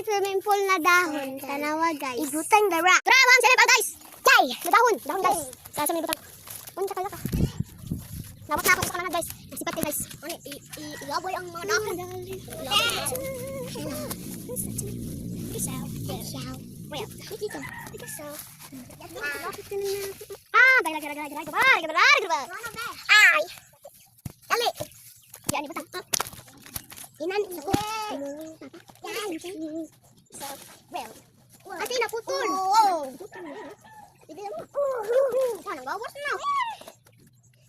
swimming pool na dahon. Tanawa guys. Igutan gara. Tara, ma'am, sila guys. Yay! Dahon guys. Sa swimming pool. Unsa kaya ka? Nawat na ako sa kanan guys. Nasipat guys. Ano ilaboy ang mga dahon. Ay. Dali. Yan ni batang. Inan ako. So, well. Ate naputol. Hindi mo. Ano bawas na?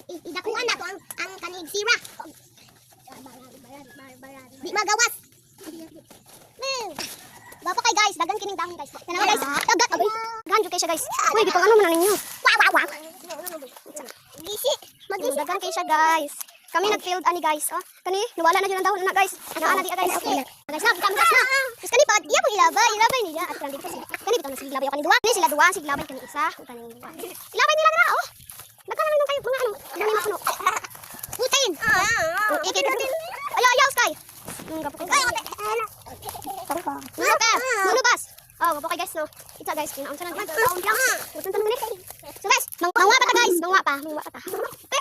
Idakuan na ko ang kanig sira. Di magawas. Bapa kay guys, dagan kining dahon guys. Tanawa guys. Dagat abay. Ganjo kay siya guys. Uy, gito ano man ninyo. Wow. Gisi. Dagan kay siya guys. Kami nag-field ani guys, oh. Kani nawala na gyud ang dahon na guys. Naa na di guys. Okay. Guys, na kami na. Is kani pa iya mo ilabay niya at kan dito sila. Kani bitaw na sila ilabay kani duwa. Kani sila duwa, sila ilabay kani isa, kani duwa. Ilabay nila na, oh. Nagkana lang kayo mga ano, dami mapuno. Putin. Ikit. Ayaw sky. Gapo kay. Ano bas? Oh, gapo kay guys no. Kita guys, kinaunsa na guys. Usan ta minute. So guys, mangwa pa ta guys, mangwa pa ta.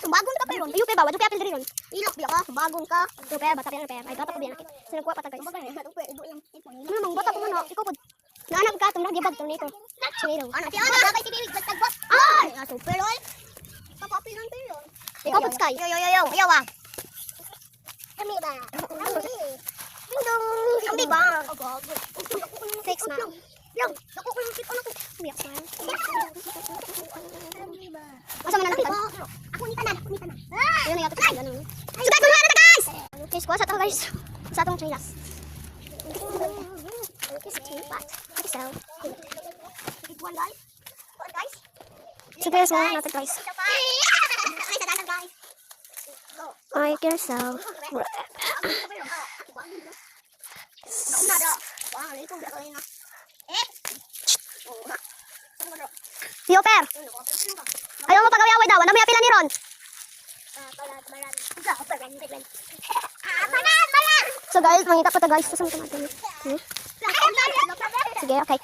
Bagong ka pero. Ayo pe ba, wadu pe apil diri ron. Ilok biya ka, bagong ka. So pe bata pe. Ay bata pa biya nakit. Sino kuha pa ta guys. Ano mang bata pa mo no, ikaw pod. Naanap ka tong nagibag to nito. Chiro. Ano ti ana kay tibi tagbot. Ay, aso pero. Papapil lang pero. Ikaw pod sky. Yo. Ayaw ah. Kami ba? Kami ba? Fix na. Yo, ako ko yung ano ko. Biyak man. Asa man nakita? Ako ni tanan. Ayun na yato tayo ano. Sugat mo na guys. Guys, kuha sa to guys. Sa atong chilas. So guys, na natin guys. I guess so. Yo, Per. Ayaw mo pag-away daw. Ano may apila ni Ron? So guys, mangita po ta guys. Sige, okay.